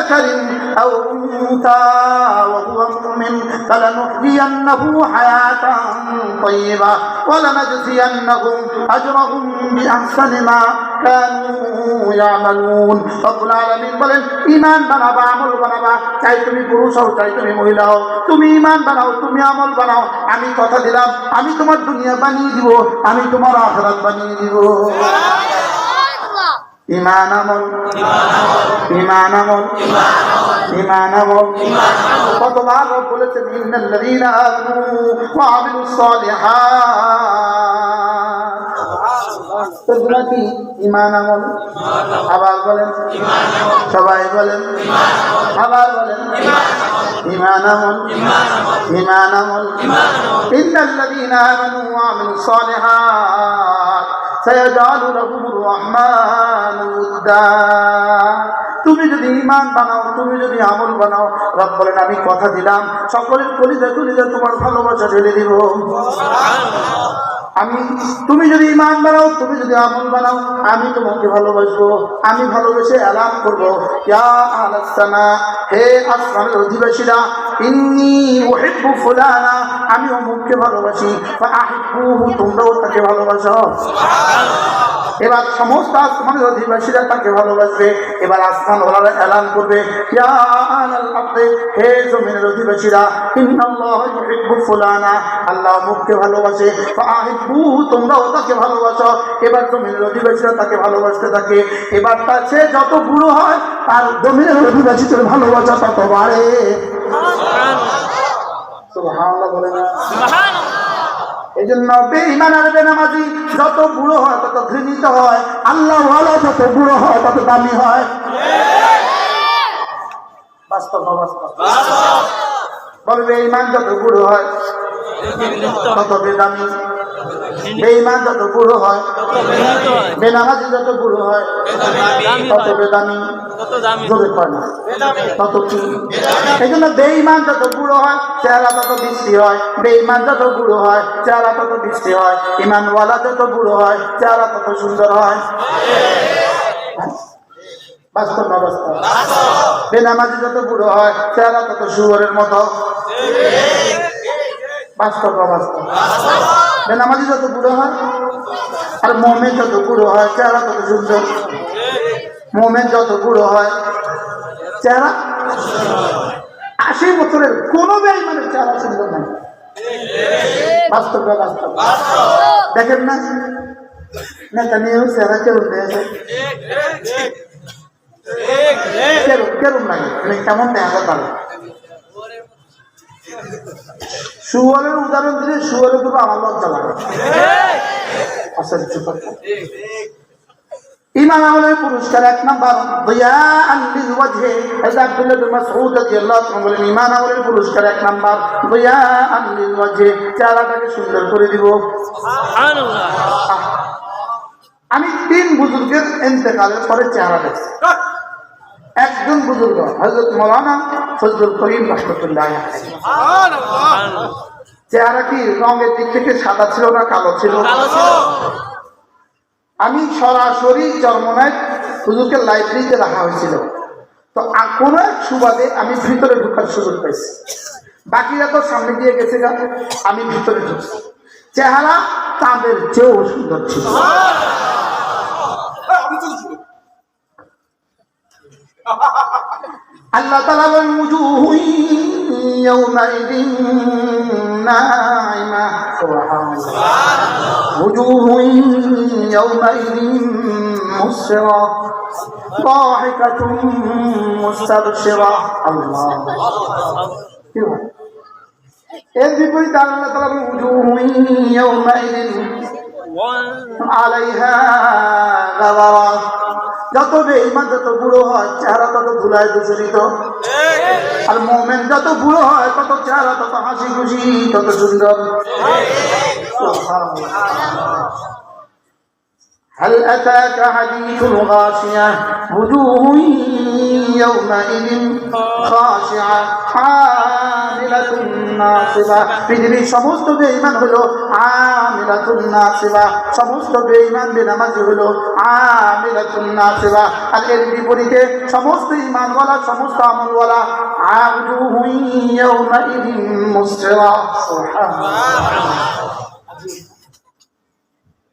ذكر أو أنثى وهو مؤمن فلنحيينه حياة طيبة ولنجزينهم أجرهم بأحسن ما كانوا يعملون رب العالمين বলেন ঈমান বানাবা আমল বানাবা চাই তুমি পুরুষ হও চাই তুমি মহিলা হও তুমি ঈমান বানাও তুমি আমল বানাও আমি কথা দিলাম আমি তোমার দুনিয়া বানিয়ে দিব আমি তোমার আখিরাত বানিয়ে দিব ঈমান আমল ঈমান আমল ঈমান আমল কতবার রব বলেছেন ইন্নাল্লাযীনা আমানু ওয়া আমিলুস সালিহাত তোমরা কি ঈমান আমল আবার বলেন সবাই বলেন আবার বলেন ঈমান আমল ঈমান আমল ইন্নাল্লাযীনা আমানু ওয়া আমিলুস সালিহাত সায়াজআলু লাহুমুর রাহমানু উদ্দা তুমি যদি ঈমান বানাও তুমি যদি আমল বানাও রব বলেন আমি কথা দিলাম সকলের কলিজা কলিজা তোমার ভালোবাসা ঢেলে দিব আমি তুমি যদি ঈমান বানাও তুমি যদি আমল বানাও আমি তোমাকে ভালোবাসবো আমি ভালোবেসে এলান করব ইয়া আহলাস সামা হে আসমানের অধিবাসীরা ইন্নী উহিব্বু ফুলানা আমি অমুককে ভালোবাসি ফাআহিব্বুহু তোমরাও তাকে ভালোবাসো এবার সমস্ত আসমানের অধিবাসীরা তাকে ভালোবাসবে এবার আসমান ওয়ালারা এলান করবে ইয়া আহলাল আরদি হে জমিনের অধিবাসীরা ইন্নাল্লাহা ইউহিব্বু ফুলানা আল্লাহ অমুককে ভালোবাসে ফাআহিব্বুহু তোমরাও তাকে ভালোবাসো এবার জমিনের অধিবাসীরা তাকে ভালোবাসতে থাকে এবার তার সে যত বুড়ো হয় তার জমিনের অধিবাসীদের ভালোবাসা তত বাড়ে সুবহানাল্লাহ বলেন সুবহানাল্লাহ এই জন্য বেঈমান আর বেনামাজি যত বুড়ো হয় তত ঘৃণিত হয় আল্লাহ ওয়ালা যত বুড়ো হয় তত দামি হয় বাস্তব বাস্তব বলবে বেঈমান যত বুড়ো হয় তত বেদামি বেঈমান যত বুড়ো হয় বেনামাজি যত বুড়ো হয় তত বেদামি জোরে কয় না তত কি এই জন্য বেঈমান যত বুড়ো হয় চেহারা তত বৃষ্টি হয় বেঈমান যত বুড়ো হয় চেহারা তত বৃষ্টি হয় ঈমানওয়ালা যত বুড়ো হয় চেহারা তত সুন্দর হয় বাস্তব অবস্থা বেনামাজি যত বুড়ো হয় চেহারা তত শুয়োরের মতো বাস্তব অবস্থা বেনামাজি যত বুড়ো হয় আর মুমিন যত বুড়ো হয় চেহারা তত সুন্দর মুমিন যত বুড়ো হয় চেহারা 80 বছরের কোন বেঈমানের চেহারা সুন্দর নাই বাস্তব বাস্তব দেখেন না নেতানিয়াহু চেহারা কেমন দেখে কেরম লাগে কেমন দেখা পারে শুয়োরের উদাহরণ দিলে শুয়োরের উপর আমার লজ্জা লাগে ঈমান আমলের পুরস্কার 1 নাম্বার দিয়াআন লিল ওয়াজহি আব্দুল্লাহ বিন মাসউদ রাদিয়াল্লাহু আনহু বলেন ঈমান আমলের পুরস্কার 1 নাম্বার দিয়াআন লিল ওয়াজহি চেহারাটাকে সুন্দর করে দিব সুবহানাল্লাহ আমি 3 বুজুর্গের ইন্তেকালের পরে চেহারা দেখছি একজন বুজুর্গ হযরত মাওলানা ফজলুল করিম রাহমাতুল্লাহ আলাইহি সুবহানাল্লাহ চেহারা কি রঙের দিক থেকে সাদা ছিল না কালো ছিল আমি সরাসরি চরমনায় হুজুরকে লাইব্রেরিতে রাখা হয়েছিল তো কোন এক সুবাদে আমি ভিতরে ঢোকার সুযোগ পাইছি বাকিরা তো সামনে দিয়ে গেছে গা আমি ভিতরে ঢুকছি চেহারা চাঁদের চেয়েও সুন্দর ছিল আল্লাহ তাআলা বলেন উজুহু ইয়াওমাইদিন নাইমা সুবহানাল্লাহ উজুহু ইয়াওমাইদিন মুসরা দাহিকাতুন মুস্তাবশিরা আল্লাহ এর বিপরীতে আল্লাহ তাআলা বলেন উজুহু ইয়াওমাইদিন আলাইহা গাবারা যত বেঈমান যত বুড়ো হয় চেহারা তত ধুলায় দূষিত আর মুমিন যত বুড়ো হয় তত চেহারা তত হাসি খুশি তত সুন্দর هل أتاك حديث الغاشية وجوه يومئذ خاشعة عاملة আমিলাতুন নাসিবা। পৃথিবীর সমস্ত বেঈমান হলো আমিলাতুন নাসিবা, সমস্ত বেঈমান বেনামাজি হলো আমিলাতুন নাসিবা। আর এর বিপরীতে সমস্ত ঈমানওয়ালা, সমস্ত আমলওয়ালা আউজুহু ইয়াউমাইদিন মুসফিরা।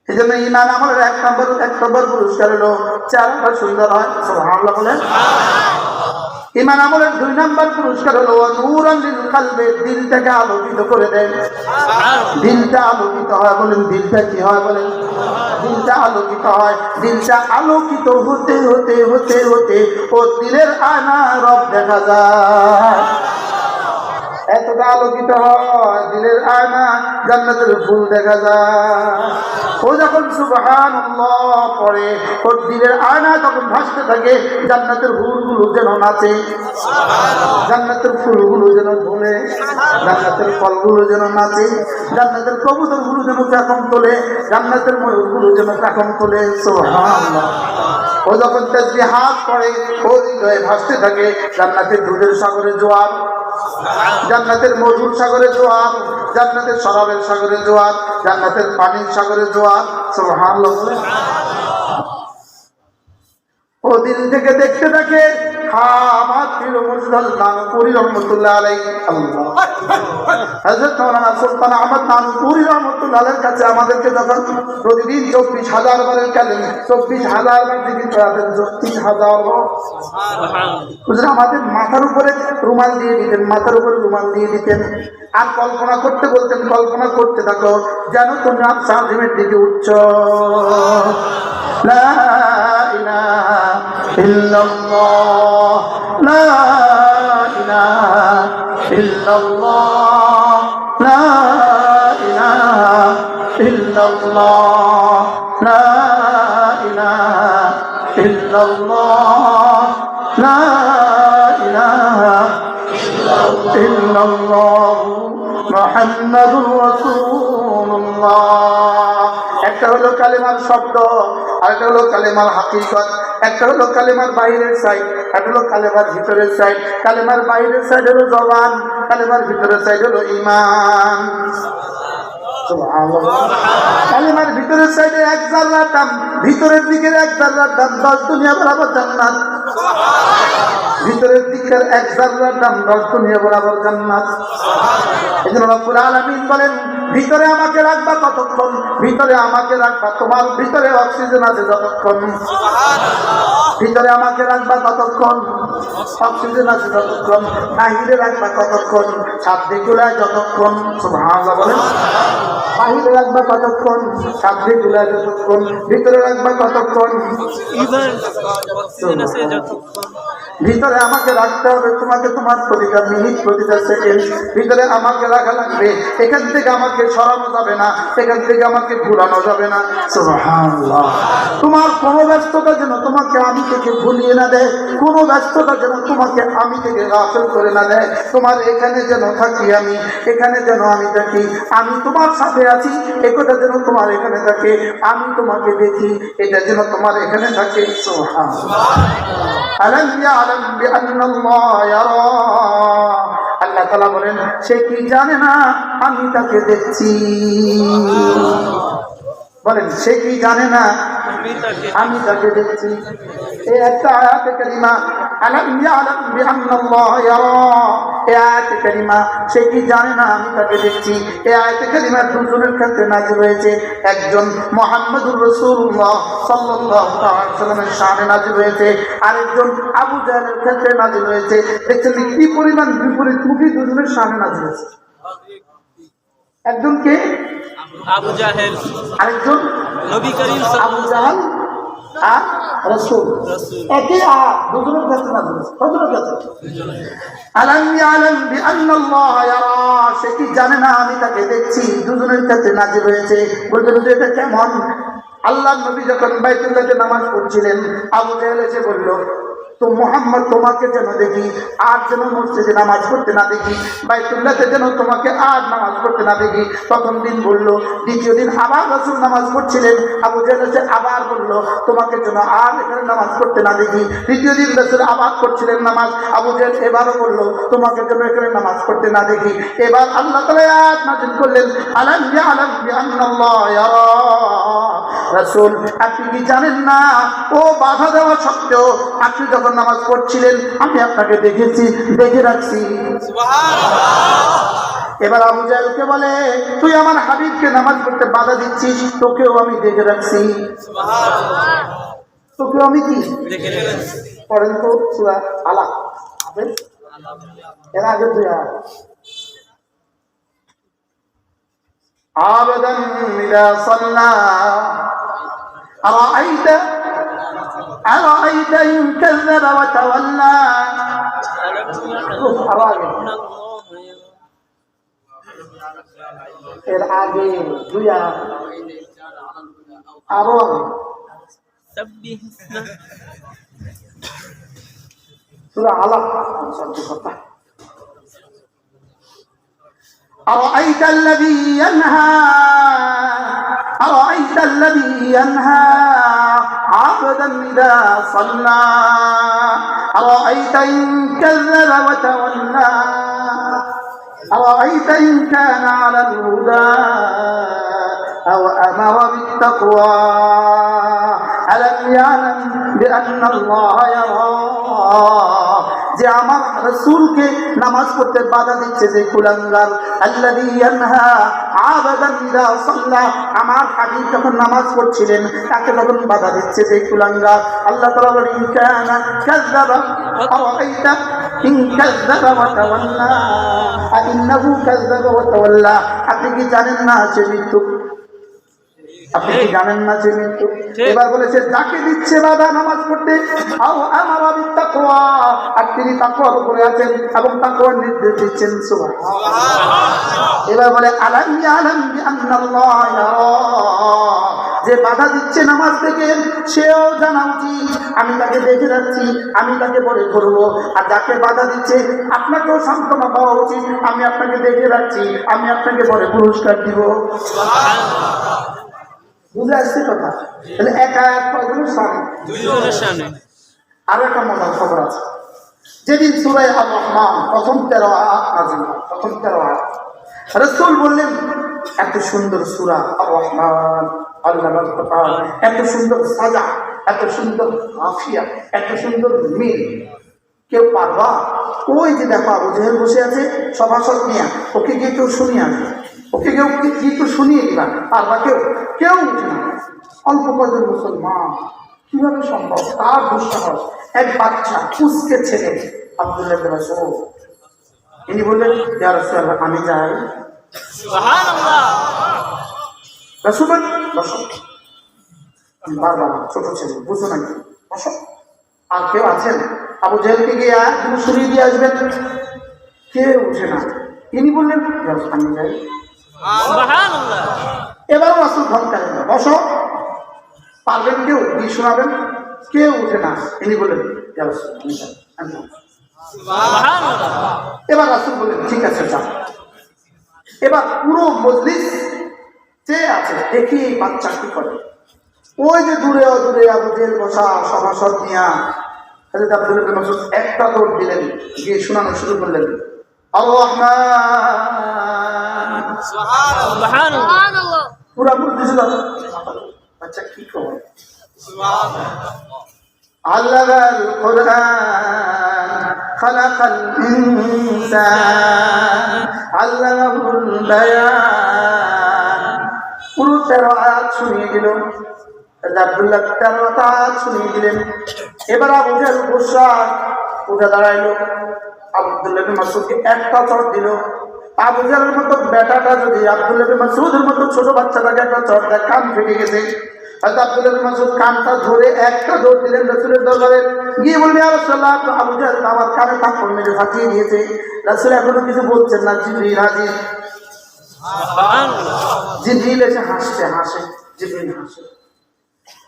এই জন্য ঈমান আমলের এক নম্বর পুরস্কার হলো চেহারাটা সুন্দর হয়। সুবহানাল্লাহ বলেন। ঈমান আমলের 2 নম্বর পুরস্কার হলো নূরান লিল কলবে, দিলটাকে আলোকিত করে দেয়। দিলটা আলোকিত হয়। বলেন দিলটা কি হয়? বলেন দিলটা আলোকিত হয়। দিলটা আলোকিত হতে হতে হতে হতে ও দিলের আয়না রব দেখা যায়। এতটা আলোকিত হয় দিলের আয়না, জান্নাতের ফুল দেখা যায়। ও যখন সুবহানাল্লাহ পড়ে, ওর দিলের আয়না তখন ভাসতে থাকে, জান্নাতের ফুলগুলো যেন নাচে, জান্নাতের ফুলগুলো যেন ঝুলে, জান্নাতের ফলগুলো যেন নাচে, জান্নাতের কবুতরগুলো যেন পেখম তোলে, জান্নাতের ময়ূরগুলো যেন পেখম তোলে। সুবহানাল্লাহ। ও যখন তাসবিহাত পড়ে, ও হৃদয়ে ভাসতে থাকে জান্নাতের দুধের সাগরে জোয়ার, জান্নাতের মধুর সাগরে জোয়ার, জান্নাতের শরাবের সাগরে জোয়ার, জান্নাতের পানির সাগরে জোয়ার। সুবহানাল্লাহ। ও দিল থেকে দেখতে থাকে আমার প্রিয় মুর্শিদ নানুপুরি রহমতুল্লাহ আলাইহি। আল্লাহ হযরত মাওলানা সুলতান আহমদ নানুপুরি রহমতুল্লাহ আলাইহির কাছে আমাদেরকে যখন প্রতিদিন 24,000 বারের কালেমা, 24,000 বার জিকির করাতেন, 24,000 বার। হুজুর আমাদের মাথার উপরে রুমাল দিয়ে দিতেন, মাথার উপরে রুমাল দিয়ে দিতেন, আর কল্পনা করতে বলতেন, কল্পনা করতে থাকো যেন তুমি সাজিমের দিকে উঠছ। লা ইলাহা ইল্লাল্লাহ, লা ইলাহা ইল্লাল্লাহ, লা ইলাহা ইল্লাল্লাহ, লা ইলাহা ইল্লাল্লাহ, লা ইলাহা ইল্লাল্লাহ মুহাম্মাদুর রাসূলুল্লাহ। একটা হলো কালেমার শব্দ, আরেকটা হলো কালেমার হাকিকত। একটা হলো কালেমার বাইরের সাইড, একটা হলো কালেমার ভিতরের সাইড। কালেমার বাইরের সাইড হলো জবান, কালেমার ভিতরের সাইড হলো ঈমান। সুবহানাল্লাহ। কালেমার ভিতরের সাইডে 1 জাররার দাম, ভিতরের দিকের 1 জাররার দাম 10 দুনিয়া বরাবর জান্নাত। ভিতরের দিকের 1 জাররার দাম 10 দুনিয়া বরাবর জান্নাত। এজন্য রব্বুল আলামিন বলেন ভিতরে আমাকে রাখবা কতক্ষণ? ভিতরে আমাকে রাখবা, তোমার ভিতরে অক্সিজেন আছে যতক্ষণ। ভিতরে আমাকে রাখবা কতক্ষণ? অক্সিজেন আছে যতক্ষণ। বাহিরে রাখবা কতক্ষণ? সাধ্যে গুলায় যতক্ষণ। সুবহানাল্লাহ বলেন। বাহিরে রাখবা কতক্ষণ? সাধ্যে গুলায় যতক্ষণ। ভিতরে রাখবা কতক্ষণ? ভিতরে আমাকে রাখতে হবে তোমাকে, তোমার প্রতিটা মিনিট, প্রতিটা সেকেন্ড ভিতরে আমাকে রাখা লাগবে। এখান থেকে আমাকে সরানো যাবে না, এখান থেকে আমাকে ভুলানো যাবে না। সুবহানাল্লাহ। তোমার কোনো ব্যস্ততা যেন তোমাকে আমি থেকে ভুলিয়ে না দেয়, কোনো ব্যস্ততা যেন তোমাকে আমি থেকে গাফিল করে না দেয়। তোমার এখানে যেন থাকি আমি, এখানে যেন আমি থাকি, আমি তোমার সাথে আছি একথা যেন তোমার এখানে থাকে, আমি তোমাকে দেখি এটা যেন তোমার এখানে থাকে। সুবহানাল্লাহ। আলাম ইয়ালাম বিআন্নাল্লাহ ইয়ারা। আল্লাহ তাআলা বলেন সে কি জানে না আমি তাকে দেখছি। বলেন সে কি জানে না আমি তাকে দেখছি। এই একটা আয়াতে কারিমা আলাম ইয়ালাম বিআন্নাল্লাহ ইয়ারা, এই আয়াতে কারিমা সে কি জানে না আমি তাকে দেখছি। এই আয়াতে কারিমা দুজনের ক্ষেত্রে নাযিল হয়েছে। একজন মুহাম্মদুর রাসূলুল্লাহ সাল্লাল্লাহু আলাইহি ওয়াসাল্লামের শানে নাযিল হয়েছে, আরেকজন আবু জাহলের ক্ষেত্রে নাযিল হয়েছে। দেখছেন কি পরিমাণ বিপরীতমুখী দুজনের শানে নাযিল হয়েছে। একজন কে? আবু জাহেল, আরেকজন নবী করিম আবু জাহল আর রাসূল। একই আয়াত দুজনের ক্ষেত্রে নাযিল হয়েছে। কতজনের ক্ষেত্রে? আলাম ইয়ালাম বিআন্নাল্লাহ ইয়ারা, সে কি জানে না আমি তাকে দেখছি। দুজনের ক্ষেত্রে নাযিল হয়েছে। বলবেন যে এটা কেমন? আল্লাহর নবী যখন বাইতুল্লাহতে নামাজ পড়ছিলেন, আবু জাহেল এসে বলল তো মোহাম্মদ তোমাকে যেন দেখি আর যেন মসজিদে নামাজ পড়তে না দেখি, বাইতুল্লাহতে যেন তোমাকে আর নামাজ পড়তে না দেখি। প্রথম দিন বলল, দ্বিতীয় দিন আবার রাসূল নামাজ পড়ছিলেন। আবু জেহেল এসে আবার বলল, তোমাকে যেন আর এখানে নামাজ পড়তে না দেখি। তৃতীয় দিন রাসূল আবার করছিলেন নামাজ। আবু জেহেল এবারও বলল, তোমাকে যেন এখানে নামাজ পড়তে না দেখি। এবার আল্লাহ তাআলা আয়াত নাযিল করলেন, আলাম ইয়ালাম বিআন্নাল্লাহ ইয়ারা। রাসূল, আপনি কি জানেন না, ও বাধা দেওয়া সত্ত্বেও আপনি যখন নামাজ পড়ছিলেন আমি আপনাকে দেখেছি, দেখে রাখছি। এবার আবু জাহেলকে বলে, তুই আমার হাবিবকে নামাজ পড়তে বাধা দিচ্ছিস, তোকেও আমি দেখে রাখছি। তোকেও আমি কি পড়েন তো সূরা আলাক, এর আগে দুই আয়াত। আবাদান ইযা সাল্লা আরাআইতা ইন কাযাবা ওয়া তাওয়াল্লা। এর আগে দুই আয়াত, আরো سبح اسم সূরা আলাক। أرأيت الذي ينهى أرأيت الذي ينهى عبدا إذا صلى أرأيت إن كذب وتولى أرأيت إن كان على الهدى أو أمر بالتقوى ألم يعلم بأن الله يرى। যে আমার রাসূলকে নামাজ পড়তে বাধা দিচ্ছে যে কুলাঙ্গার, আল্লাযী ইয়ানহা আবাদান ইযা সাল্লা, আমার হাবিব যখন নামাজ পড়ছিলেন তাকে যখন বাধা দিচ্ছে যে কুলাঙ্গার। আল্লাহ তাআলা বলেন, ইন কানা কাযাবা আরাআইতা ইন কাযাবা ওয়া তাওয়াল্লা ইন্নাহু কাযাবা ওয়া তাওয়াল্লা। আপনি কি জানেন না যে মৃত্যু, আপনি কি জানেন না যে মৃত্যু। এবার বলেছে যাকে দিচ্ছে বাধা নামাজ পড়তে, আও আমারা বিত্তাকওয়া, আর তিনি তাকওয়ার উপরে আছেন এবং তাকওয়ার নির্দেশ দিচ্ছেন। সুবহানাল্লাহ। এবার বলে আলাম ইয়ালাম বিআন্নাল্লাহ ইয়ারা, যে বাধা দিচ্ছে নামাজ থেকে সেও জানা উচিত আমি তাকে দেখে রাখছি, আমি তাকে পরে করবো। আর যাকে বাধা দিচ্ছে আপনাকেও সান্ত্বনা পাওয়া উচিত, আমি আপনাকে দেখে রাখছি, আমি আপনাকে পরে পুরস্কার দিব। বুঝে আসছে কথা? তাহলে এক আয়াত কয়জনের সামনে? দুইজনের সামনে। আরো একটা মজার খবর আছে। যেদিন সূরা আর রহমান প্রথম 13 আয়াত নাযিল হয়, প্রথম 13 আয়াত, রাসূল বললেন, এত সুন্দর সূরা আর রহমান, আল্লাহর কোরআন, এত সুন্দর সাজা, এত সুন্দর আফিয়া, এত সুন্দর মিল, কেউ পারবা? ওই যে দেখো আবু জেহেল বসে আছে সভাসদ নিয়ে, ওকে গিয়ে কেউ শুনিয়ে আনবে, ওকে কেউ কি তো শুনিয়ে দিবা, পারবা কেউ? কেউ উঠে না। অল্প কজন মুসলমান, কিভাবে সম্ভব? তার দুঃসাহস। এক বাচ্চা কুসকে ছেলে আব্দুল্লাহ ইবনে মাসউদ, তিনি বললেন, ইয়া রাসূলুল্লাহ আমি যাই। সুবহানাল্লাহ। রাসূল বলেন, বসো। বারবার ছোট ছেলে, বুঝো নাকি, বসো। আর কেউ আছেন? আবু জেহেলকে গিয়ে তুমি শুনিয়ে দিয়ে আসবেন। কেউ উঠে না। তিনি বললেন, ইয়া রাসূল আমি যাই। সুবহানাল্লাহ। এবারও রাসূল ধমকালেন, বসো। পারবেন কেউ? কি শোনাবেন? কেউ উঠে না। তিনি বললেন, ইয়া রাসূল আমি যাই, আমি যাই। সুবহানাল্লাহ। এবার রাসূল বললেন, ঠিক আছে যাও। এবার পুরো মজলিস চেয়ে আছে, দেখি এই বাচ্চা কি করে। ওই যে দূরে দূরে আবু জেহেল বসা সভাসদ নিয়া হযরত আব্দুল্লাহ ইবনে মাসউদ একটা দৌড় দিলেন, গিয়ে শোনানো শুরু করলেন, আর রহমান। সুবহানাল্লাহ। পুরা মজলিস বাচ্চা কি করে? আল্লামাল কুরআন খালাকাল ইনসান আল্লামাহুল বায়ান। পুরো 13 আয়াত শুনিয়ে দিল। আব্দুল্লাহ 13 আয়াত শুনিয়ে দিলেন। এবার আবু জেহেল গোসা উঠে দাঁড়াইলো, আব্দুল্লাহ ইবনে মাসউদকে একটা চড় দিল। আবু জেহেলের মতো বেটাটা যদি আব্দুল্লাহ ইবনে মাসউদের মতো ছোট বাচ্চাটাকে একটা চড় দেয়, কান ফেটে গেছে। হয়তো আব্দুল্লাহ ইবনে মাসউদ কানটা ধরে একটা দৌড় দিলেন রাসূলের দরবারে, গিয়ে বললেন, ইয়া রাসূলুল্লাহ আবু জেহেল আমার কানে থাপ্পড় মেরে ফাটিয়ে দিয়েছে। রাসূল এখনো কিছু বলছেন না, জিবরিল হাজির। জিবরিল এসে হাসে, জিবরিল হাসে।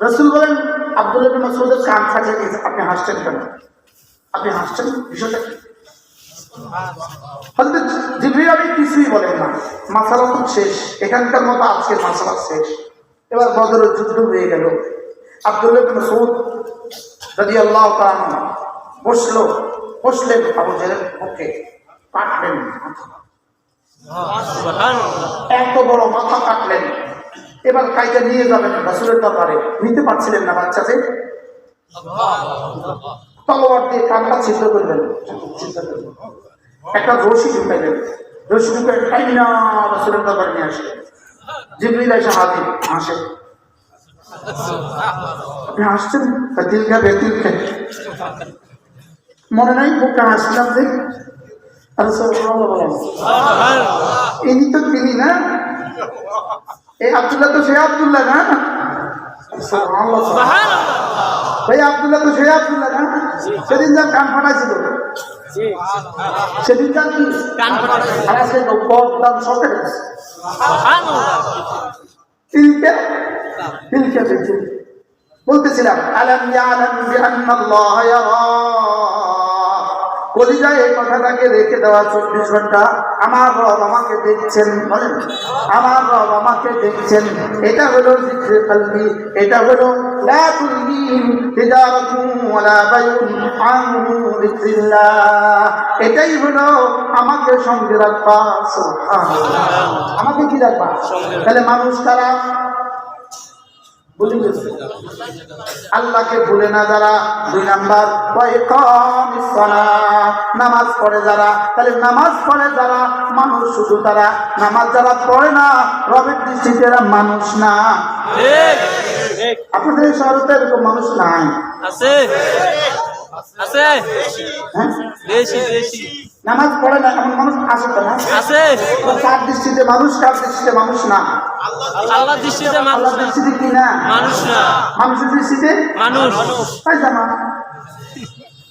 রাসূল বলেন, আব্দুল্লাহ ইবনে মাসউদের কান ফাটিয়ে দিয়েছে, আপনি হাসছেন কেন? আপনি হাসছেন, বিষয়টা কি? হযরত জিবরীল আলাইহিস কিছুই বলেন না, মাসালা তো শেষ, এখানকার মতো আজকের মাসালা শেষ। এবার বদরের যুদ্ধ হয়ে গেল। আব্দুল্লাহ ইবনে মাসউদ রাদিয়াল্লাহু তাআলা বসলেন আবু জাহলের পক্ষে, কাটলেন মাথা। এত বড় মাথা কাটলেন। এবার কাইটা নিয়ে যাবেন রাসূলের দরবারে, নিতে পারছিলেন না বাচ্চাতে, তলোয়ার দিয়ে কানটা ছিদ্র করলেন, একটা রশি ঢুকাইলেন, রশি ঢুকে টাইনা রাসূলের দরবারে নিয়ে আসলেন। জিবরিল এসে হাজির, হাসেন। আপনি হাসছেন, দিল খাবে, দিল খাবে, মনে নাই বুকে হাসলাম যে ইনি তো তিনি না, এই আব্দুল্লাহ তো সে আব্দুল্লাহ না, ভাই আব্দুল্লাহ তো সে আব্দুল্লাহ না, সেদিন যার কান ফাটাইছিল, সেদিন যার কি আর আজকে দাম সরকার বলতেছিলাম আলাম ইয়ালাম বিআন্নাল্লাহ ইয়ারা, কলিজায় এই কথাটাকে রেখে দেওয়া 24 ঘন্টা, আমার রব আমাকে দেখছেন, বলেন আমার রব আমাকে দেখছেন। এটা হলো জিকরে কলবি, এটা হলো লা তুলহিহিম তিজারাতুন ওয়ালা বাইউন আন যিকরিল্লাহ, এটাই হলো আমাকে সঙ্গে রাখবা। সুবহানাল্লাহ, আমাকে কি রাখবা? তাহলে মানুষ তারা ভুলে গেছে, আল্লাহকে ভুলে না যারা, 2 নাম্বার নামাজ পড়ে যারা। তাহলে নামাজ পড়ে যারা মানুষ শুধু তারা, নামাজ যারা পড়ে না রবের দৃষ্টিতে এরা মানুষ না। আপনাদের শহরে তো এরকম মানুষ নাই, আছে আছে হ্যাঁ? বেশি বেশি নামাজ পড়ে না এমন মানুষ আছে তো না? আছে। কার দৃষ্টিতে মানুষ, কার দৃষ্টিতে মানুষ না? আল্লাহর দৃষ্টিতে মানুষ আল্লাহর না, দৃষ্টিতে কি না? মানুষ না, মানুষের দৃষ্টিতে মানুষ। পায়জামা।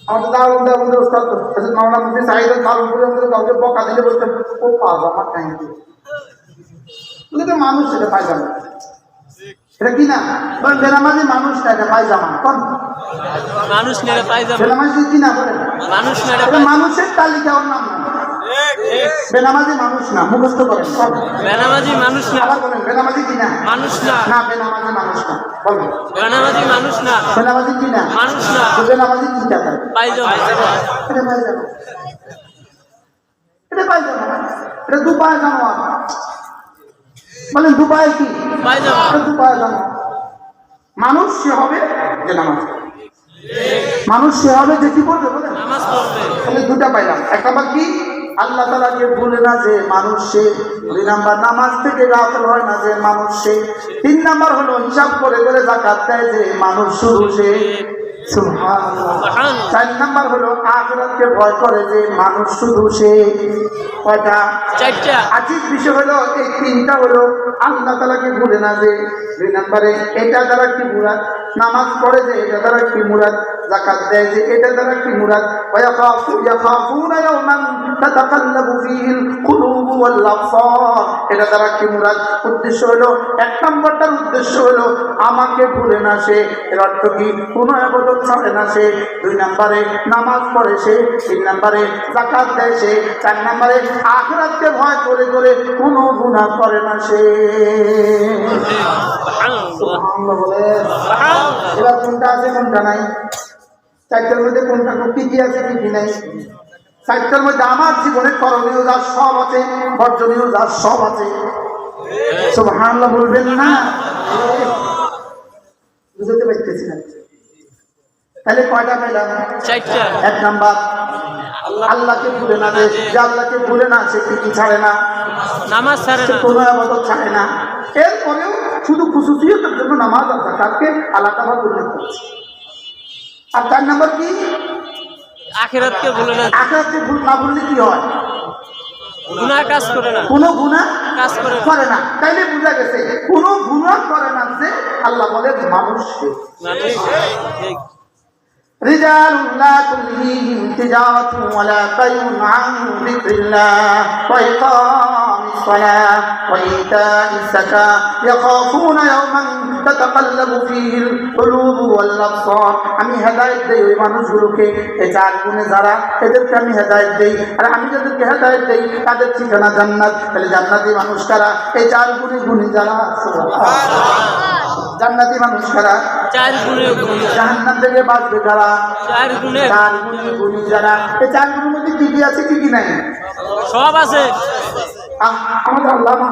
আমাদের দারুণ দারুণ ওস্তাদ মাওলানা মুফতি সাঈদ দারুণপুরে আমাদের কাউকে বকা দিলে বলতেন ও পায়জামা কাহিনী, এটা মানুষ, এটা পায়জামা, এটা কি না? বলেন বেনামাজি মানুষ না, এটা পায়জামা। কোন মানুষ নেড়ে পায়জামা, বেনামাজি কি না? বলেন মানুষ নেড়ে এটা মানুষের তালিকা, ওর নাম না। বেনামাজি মানুষ না, মুখস্থ করেন। বেনামাজি মানুষ না, আবার বলেন বেনামাজি কি না? মানুষ না, না বেনামাজি মানুষ না, বলবেন বেনামাজি মানুষ না, বেনামাজি কি না? মানুষ না, তো বেনামাজি কি টাকা? পায়জামা। এটা পায়জামা, এটা পায়জামা, এটা দুপায়ে জানোয়ার। বলেন দুপায়ে কি? পায়জামা। এটা দুপায়ে জানোয়ার। মানুষ সে হবে যে নামাজ পড়বে, মানুষ সে হবে যে কি করবে? বলেন নামাজ পড়বে। তাহলে 2টা পাইলাম। 1 নাম্বার কি? আল্লাহ তাআলাকে ভুলে না যে মানুষ সে। 2 নাম্বার নামাজ থেকে গাফিল হয় না যে মানুষ সে। 3 নাম্বার হলো হিসাব করে করে যাকাত দেয় যে মানুষ শুধু সে। সুবহানাল্লাহ। 4 নাম্বার হলো আখিরাতকে ভয় করে যে মানুষ শুধু সে। কয়টা? 4টা। আজিব বিষয় হলো এই 3টা হলো আল্লাহ তাআলাকে ভুলে না যে। 2 নম্বরে এটা দ্বারা কি মুরাদ? নামাজ পড়ে যে এটা দ্বারা কি মুরাদ? যাকাত দেয় যে এটা দ্বারা কি মুরাদ? ইয়াখাফুনা ইয়াওমান তাতাকাল্লাবু ফীহিল কুলুবু ওয়াল আবসার, এটা দ্বারা কি মুরাদ? উদ্দেশ্য হলো 1 নম্বরটার উদ্দেশ্য হলো আমাকে ভুলে না সে, এর অর্থ কি? কোনো ইবাদত করে না সে। 2 নম্বরে নামাজ পড়ে সে, 3 নম্বরে যাকাত দেয় সে, 4 নম্বরে আখিরাতকে ভয় করে করে কোনো গুনাহ করে না সে। সুবহানাল্লাহ বলে। এবার কোনটা আছে কোনটা নাই? 4টার মধ্যে কোনটা কি আছে কি নাই? 4টার মধ্যে আমার জীবনে করণীয় যা সব আছে, বর্জনীয় যা সব আছে। সুবহানাল্লাহ বলবেন না? বুঝতে পারতেছি না। তাহলে কয়টা পেলাম? 4টা। 1 নাম্বার আল্লাহকে ভুলে না যে, আল্লাহকে ভুলে না সে কি ছাড়ে না? নামাজ ছাড়ে না, কোনো ইবাদত ছাড়ে না। এরপরেও শুধু খুশুসিয়তের জন্য নামাজ আর যাকাতকে আলাদাভাবে উল্লেখ করছে। আর 4 নাম্বার কি? আখিরাতকে ভুলে না, আখিরাতকে ভুল না ভুললে কি হয়? গুনাহ কাজ করে না, কোনো গুনাহ কাজ করে না। করে না। তাইলে বোঝা গেছে কোনো গুনাহ করে না যে আল্লাহ বলে মানুষ সে। মানুষ। ঠিক। رجال لا تلهيهم تجارة ولا بيع عن ذكر الله وإقام الصلاة وإيتاء الزكاة يخافون يوما تتقلب فيه القلوب والأبصار আমি হেদায়েত দেই ওই মানুষগুলোকে এই চার গুণে যারা এদেরকে আমি হেদায়েত দেই আর আমি যাদেরকে হেদায়েত দেই তাদের ঠিকানা জান্নাত তাহলে জান্নাতি মানুষ কারা এই চার গুণে গুণী যারা জান্নাতি মানুষ কারা 4 গুণে গুণী জাহান্নাম থেকে বাঁচবে কারা 4 গুণে চার গুণে গুণী যারা এই চার গুণের মধ্যে কি কি আছে কি কি নাই সব আছে আমাদের আল্লামা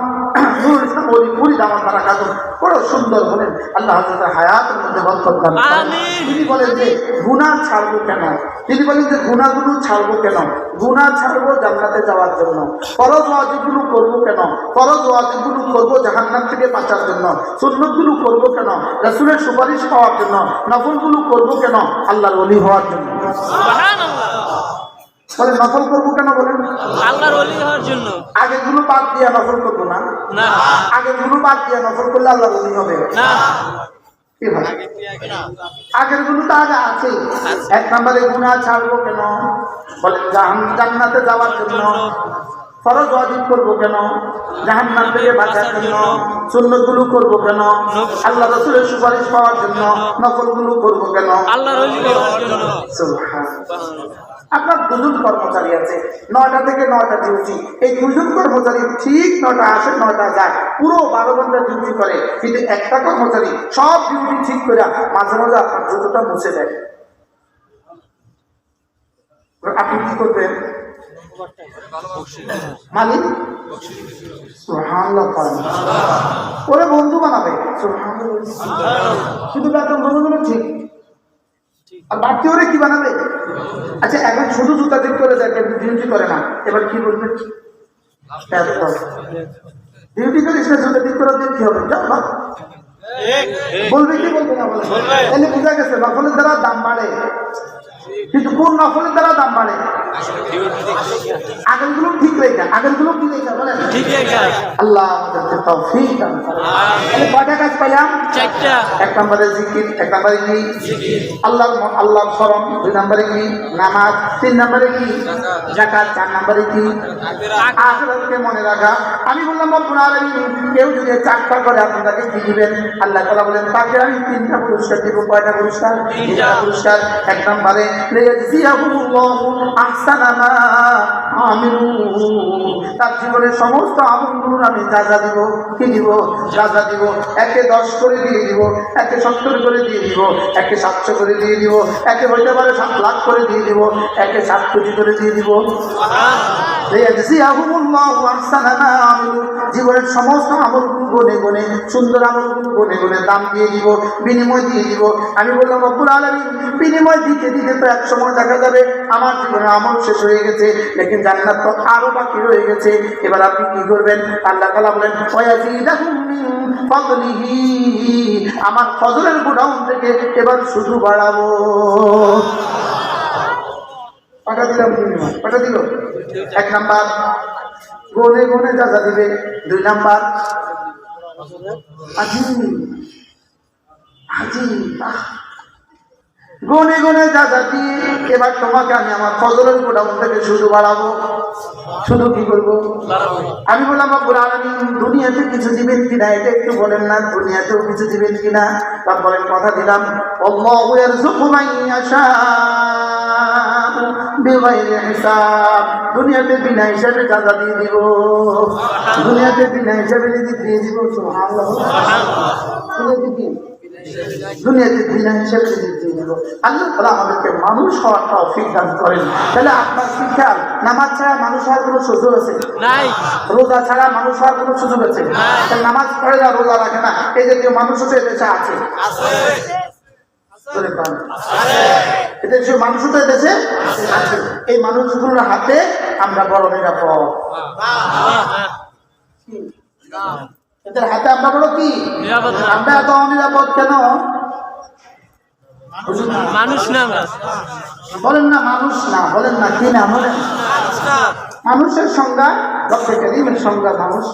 নুরুল ইসলাম ওলি মুরিদ আমার তারা কাজল বড় সুন্দর বলেন আল্লাহ হযরতের হায়াতের মধ্যে বরকত দান করেন। আমিন। তিনি বলেন যে গুনাহ ছাড়বো কেন তিনি বলেন যে গুনাহগুলো ছাড়বো কেন গুনাহ ছাড়বো জান্নাতে যাওয়ার জন্য ফরজ ওয়াজিবগুলো করবো কেন ফরজ ওয়াজিবগুলো করবো জাহান্নাম থেকে বাঁচার জন্য সুন্নতগুলো করবো কেন রাসূলের সুপারিশ পাওয়ার জন্য নফলগুলো করবো কেন আল্লাহর ওলি হওয়ার জন্য সুবহানাল্লাহ বলে নফল করবো কেন বলেন আল্লাহর ওলি হওয়ার জন্য আগেগুলো বাদ দিয়ে নফল করবো না না আগেগুলো বাদ দিয়ে নফল করলে আল্লাহর ওলি হবে না কি ভাই আগের গুলো তো আগে আছে এক নম্বরে গুনাহ ছাড়বো কেন বলেন জান্নাতে যাওয়ার জন্য ফরজ ওয়াজিব করবো কেন জাহান্নাম থেকে বাঁচার জন্য সুন্নতগুলো করবো কেন আল্লাহ রাসূলের সুপারিশ পাওয়ার জন্য নফলগুলো করবো কেন আল্লাহর ওলি হওয়ার জন্য সুবহানাল্লাহ। আপনার দুজন কর্মচারী আছে 9টা থেকে 9টা ডিউটি এই দুজন কর্মচারী ঠিক 9টা আসে 9টা যায় পুরো 12 ঘন্টা ডিউটি করে কিন্তু একটা কর্মচারী সব ডিউটি ঠিক করে মাঝে মাঝে আপনার জুতোটা মুছে দেয় আপনি কি করবেন মালিক সুবহানাল্লাহ ওরে বন্ধু বানাবে সুবহানাল্লাহ শুধু বেতন বন্ধুগুলো ঠিক আর বাড়তি ওরে কি বানাবে আচ্ছা এখন শুধু জুতা ঠিক করে দেয় কিন্তু ডিউটি করে না এবার কি বলবেন ডিউটি করিস না জুতা ঠিক করে দিয়ে কি হবে যাও না বলবে কি বলবে না বলে তাহলে বোঝা গেছে নফলের দ্বারা দাম বাড়ে কিন্তু কোন নফলের দ্বারা দাম বাড়ে আগেরগুলো ঠিক রেখা আগেরগুলো কি রেখা বলেন ঠিক আছে আল্লাহ আমাদেরকে তৌফিক দান করেন তাহলে কয়টা কাজ পাইলাম 4টা এক নম্বরে জিকির এক নম্বরে কি আল্লাহর শরণ 2 নম্বরে কি নামাজ 3 নম্বরে কি যাকাত 4 নম্বরে কি আখিরাতকে মনে রাখা আমি বললাম রব্বুল আলামিন কেউ যদি 4টা করে আপনাকে কি দিবেন আল্লাহ তাআলা বলেন তাকে আমি 3টা পুরস্কার দেব কয়টা পুরস্কার 3টা পুরস্কার এক নম্বরে লিয়াজিয়াহুল্লাহু আহসানা মা আমিলু তার জীবনের সমস্ত আমলগুলো আমি যা দিব কি দিব যা দিব একে 10 করে দিয়ে দিব একে 70 করে দিয়ে দিব একে 700 করে দিয়ে দিব একে হইতে পারে 7 লাখ করে দিয়ে দিব একে 7 কোটি করে দিয়ে দিব জীবনের সমস্ত আমলগুলো গনে গনে সুন্দর আমলগুলো গনে গনে দাম দিয়ে দিব বিনিময় দিয়ে দিব আমি বললাম রব্বুল আলামিন বিনিময় দিতে দিতে তো এক সময় দেখা যাবে আমার জীবনের আমল শেষ হয়ে গেছে লেকিন জান্নাত তো আরো বাকি রয়ে গেছে এবার আপনি কি করবেন আল্লাহ তাআলা বলেন ওয়ায়াজিদাহুম মিন ফাদলিহি আমার ফজলের গোডাউন থেকে এবার শুধু বাড়াবো কটা দিলাম বিনিময় কটা দিল এক নাম্বার গনে গনে যা দিবে 2 নাম্বার আজি গনে গনে যা দিয়ে এবার তোমাকে আমি আমার ফজলের গোডাউন থেকে শুধু বাড়াবো শুধু কি করবো আমি বললাম রব্বুল আলামিন দুনিয়াতে কিছু দিবেন কিনা এটা একটু বলেন না দুনিয়াতেও কিছু দিবেন কিনা তা বলেন কথা দিলাম আল্লাহু ইয়ারযুকু মান ইয়াশা বিগাইরি হিসাব দুনিয়াতে বিনা হিসাবে জাযা দিয়ে দিব দুনিয়াতে বিনা হিসাবে দিয়ে দিব সুবহানাল্লাহ দুনিয়াতে বিনা হিসাবে দিয়ে দিব আল্লাহ তাআলা আমাদেরকে মানুষ হওয়ার তৌফিক দান করেন তাহলে আপনার শিক্ষা নামাজ ছাড়া মানুষ হওয়ার কোনো সুযোগ আছে নাই রোজা ছাড়া মানুষ হওয়ার কোনো সুযোগ আছে নামাজ পড়ে না রোজা রাখে না এই জাতীয় মানুষও তো এদেশে আছে এদেশে মানুষও তো এদেশে আছে এই মানুষগুলোর হাতে আমরা বড় নিরাপদ এদের হাতে আমরা বড় কি আমরা এত অনিরাপদ কেন মানুষ না বলেন না মানুষ না বলেন না কি না বলেন মানুষের সংজ্ঞা রব্বে কারীমের সংজ্ঞা মানুষ।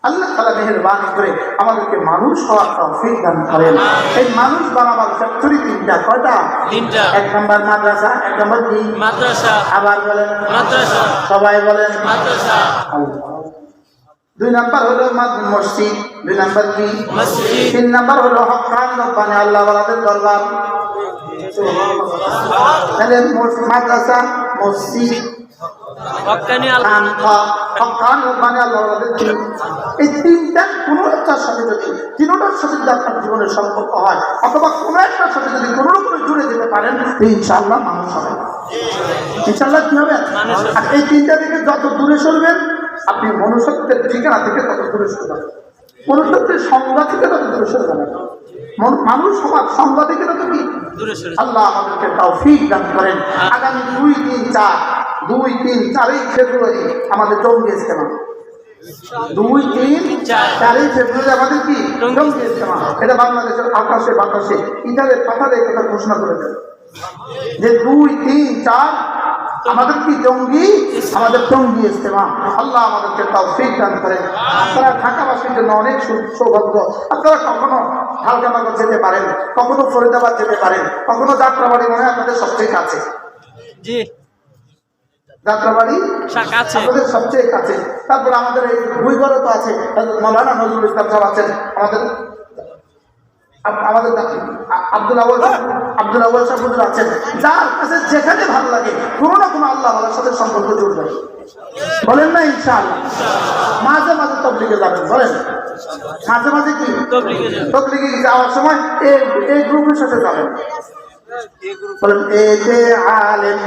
আল্লাহ তাআলা মেহেরবানি করে আমাদেরকে মানুষ হওয়ার তৌফিক দান করেন। এই মানুষ বানাবার ফ্যাক্টরি তিনটা, কয়টা? তিনটা। এক নম্বর মাদ্রাসা, এক নম্বর কি? মাদ্রাসা। আবার বলেন মাদ্রাসা। সবাই বলেন মাদ্রাসা। দুই নাম্বার হলো মসজিদ, দুই নাম্বার কি? মসজিদ। তিন নাম্বার হলো হক্কান রব্বানি আল্লাহ ওয়ালাদের দরবার। তাহলে মাদ্রাসা, মসজিদ, হক্কানি হক্কান রব্বানি আল্লাহ ওয়ালাদের কি? এই তিনটা কোনো একটার সাথে যদি তিনটার সাথে যদি আপনার জীবনের সম্পর্ক হয় অথবা কোনো একটার সাথে যদি কোনো রকম জুড়ে যেতে পারেন ইনশাআল্লাহ মানুষ হবে। ইনশাআল্লাহ কি হবে? আর এই তিনটা থেকে যত দূরে সরবেন আপনি মনুষ্যত্বের ঠিকানা থেকে তত দূরে সরে যাবেন, মনুষ্যত্বের সংজ্ঞা থেকে তত দূরে সরে যাবেন, মানুষ সমাজ সংজ্ঞা থেকে তত কি দূরে সরে আল্লাহ আমাদেরকে তৌফিক দান করেন। আগামী 2-3-4 ফেব্রুয়ারি আমাদের জঙ্গি ইজতেমা, 2-3-4 ফেব্রুয়ারি আমাদের কি জঙ্গি ইজতেমা। এটা বাংলাদেশের আকাশে বাতাসে ইটারে পাতারে এটা ঘোষণা করে দেন যে 2-3-4 আমাদের কি জঙ্গি, আমাদের জঙ্গি ইজতেমা। আল্লাহ আমাদেরকে তৌফিক দান করেন। আপনারা ঢাকাবাসীর জন্য অনেক সৌভাগ্য, আপনারা কখনো ঢালকানগর যেতে পারেন, কখনো ফরিদাবাদ যেতে পারেন, কখনো যাত্রাবাড়ি মনে হয় আপনাদের সবচেয়ে কাছে। জি যাত্রাবাড়ি কাছে আমাদের সবচেয়ে কাছে। তারপর আমাদের এই ভুইগড়ে তো আছে মৌলানা নজরুল ইসলাম সাহেব আছেন, আমাদের আব্দুল আউয়াল সাহেব হুজুর আছেন, যার কাছে যেখানে ভালো লাগে কোনো না কোনো আল্লাহ ওয়ালার সাথে সম্পর্ক জুড়বে। বলেন না ইনশাআল্লাহ। মাঝে মাঝে তবলিগে যাবেন, বলেন মাঝে মাঝে কি তবলিগে যাওয়ার সময় এই গ্রুপের সাথে যাবেন, বলেন এতে আলেম,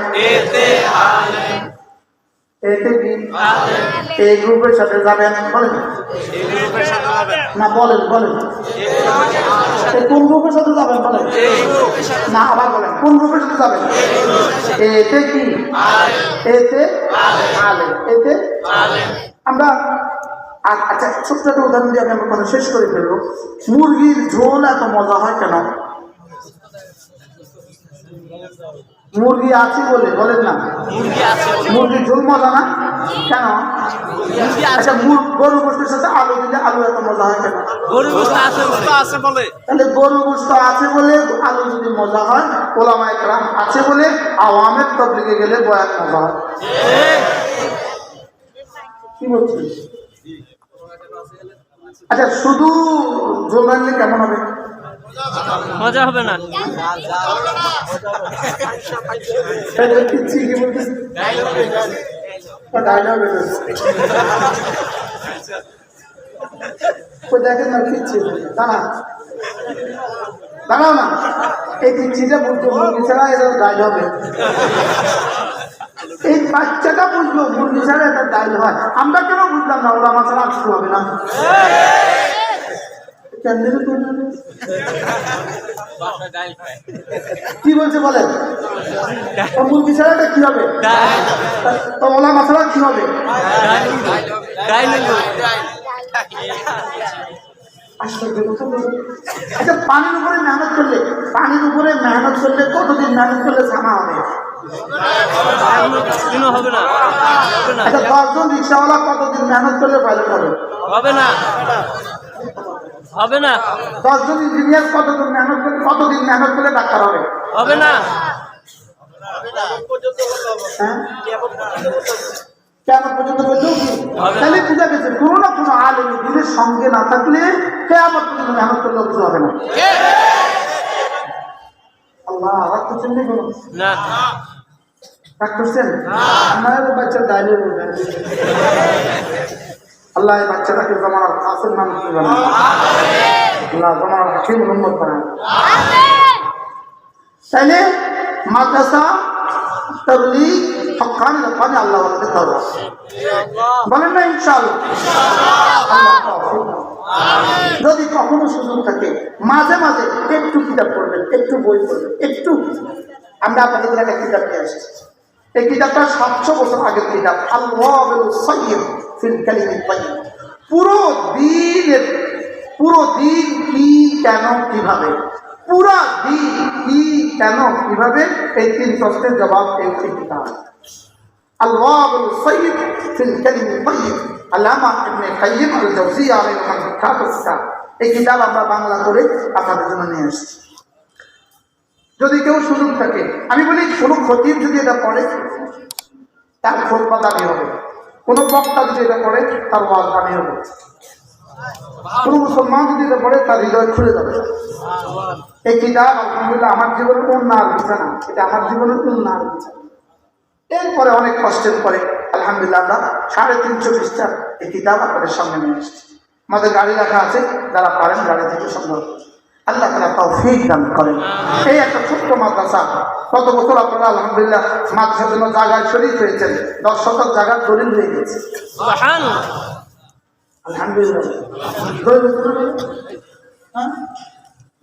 এতে কি এই গ্রুপের সাথে যাবেন, বলেন না বলেন কোন গ্রুপের সাথে যাবেন বলেন না, আবার বলেন কোন গ্রুপের সাথে যাবেন? এতে কি? এতে আলেম, এতে আমরা। আচ্ছা ছোট্ট একটা উদাহরণ দিয়ে আমি আমার কথা শেষ করে ফেলবো। মুরগির ঝোল এত মজা হয় কেন? মুরগি আছে বলে, বলেন না মুরগির ঝোল মজা না কেন? আচ্ছা গরু গোশতের সাথে আলু দিলে আলু এত মজা হয় কেন? গরু গোশত আছে বলে। তাহলে গরু গোশত আছে বলে আলু যদি মজা হয়, ওলামায়ে কেরাম আছে বলে আওয়ামের তবলিগে গেলে বয়ান মজা হয়। কি বলছি? আচ্ছা শুধু ঝোল রাখলে কেমন হবে? মজা হবে না। দেখেন না পিচ্ছি দাঁড়াও না, এই পিচ্ছিটা বুঝতো মুরগি ছাড়া এটা ডাইল হবে, এই বাচ্চাটা বুঝলো মুরগি ছাড়া এটা ডাইল হয়। আমরা কেন বুঝলাম না? ওরা আমার ছাড়া আর কিছু হবে না। কি বলছে বলেন? মুরগি ছাড়াটা কি হবে? তো ওলা মশলা কি হবে? আচ্ছা পানির উপরে মেহনত করলে কতদিন মেহনত করলে জানা হবে? আচ্ছা 10 জন রিক্সাওয়ালা কতদিন মেহনত করলে পাইলট হবে? হবে না। 10 জন ইঞ্জিনিয়ার কতদিন মেহনত করলে ডাক্তার হবে? হবে না। কেমন পর্যন্ত বলছো? তাহলে বুঝা গেছে কোনো না কোনো আলেম দিনের সঙ্গে না থাকলে কেমন পর্যন্ত মেহনত করলে কিছু হবে না। আল্লাহ রাগ করছেন না? রাগ করছেন? আপনার বাচ্চার দাঁড়িয়ে বলবেন আল্লাহ এই বাচ্চাটাকে জমানার কাসের নাম কি বলেন? আল্লাহ জমানার হাকিম উম্মত বানান। তাইলে মাদ্রাসা তাবলীগ হক্কান রব্বানি আল্লাহ ওয়ালাদের দরবার, বলেন না ইনশাআল্লাহ। যদি কখনো সুযোগ থাকে মাঝে মাঝে একটু কিতাব পড়বেন, একটু বই পড়বেন, একটু। আমরা আপনাদের একটা কিতাব নিয়ে আসছি, এই কিতাবটা 700 বছর আগের কিতাব, আল-ওয়াবিল সাইয়্যিব ফিল কালিমিত তাইয়্যিব। পুরো দিন কি কেন কিভাবে, পুরা দিন কি কেন কিভাবে, এই 3 প্রশ্নের জবাব এই কিতাব। আল-ওয়াবিল সাইয়্যিব ফিল কালিমিত তাইয়্যিব, আল্লামা ইবনে কাইয়্যিম আল-জাওজিয়্যা আলাইহির রহমাতুল্লাহ। এই কিতাব আমরা বাংলা করে আপনাদের জন্য নিয়ে এসেছি। যদি কেউ সুযোগ থাকে, আমি বলি কোনো খতিব যদি এটা পড়ে তার খুতবা দামি হবে, কোনো বক্তা যদি এটা পড়ে তার ওয়াজ দামি হবে, কোনো মুসলমান যদি এটা পড়ে তার হৃদয় খুলে যাবে। এই কিতাব আলহামদুলিল্লাহ আমার জীবনের উন্নয়ন বিছানা, এটা আমার জীবনের উন্নয়ন বিছানা। এরপরে অনেক কষ্টের পরে আলহামদুলিল্লাহ আমরা 350 পৃষ্ঠার এই কিতাব আপনাদের সামনে নিয়ে এসেছি। আমাদের গাড়ি রাখা আছে, যারা পারেন গাড়ি থেকে সংগ্রহ করুন। আল্লাহ তাআলা তৌফিক দান করেন। এই একটা ছোট্ট মাদ্রাসা, গত বছর আপনারা আলহামদুলিল্লাহ মাদ্রাসার জন্য জায়গায় শরীক হয়েছেন, 10 শতক জায়গার দলিল হয়ে গেছে। সুবহানাল্লাহ। আলহামদুলিল্লাহ,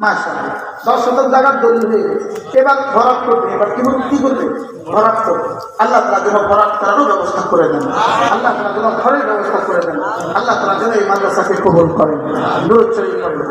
মাশাআল্লাহ 10 শতক জায়গার দলিল হয়ে গেছে। এবার ভরাট করবে, এবার কি করবে? ভরাট করবে। আল্লাহ তাআলা যেন ভরাট করারও ব্যবস্থা করে দেন, আল্লাহ তাআলা যেন ঘরের ব্যবস্থা করে দেন, আল্লাহ তাআলা যেন এই মাদ্রাসাকে কবুল করেন। দুরূদ শরীফ পড়ুন।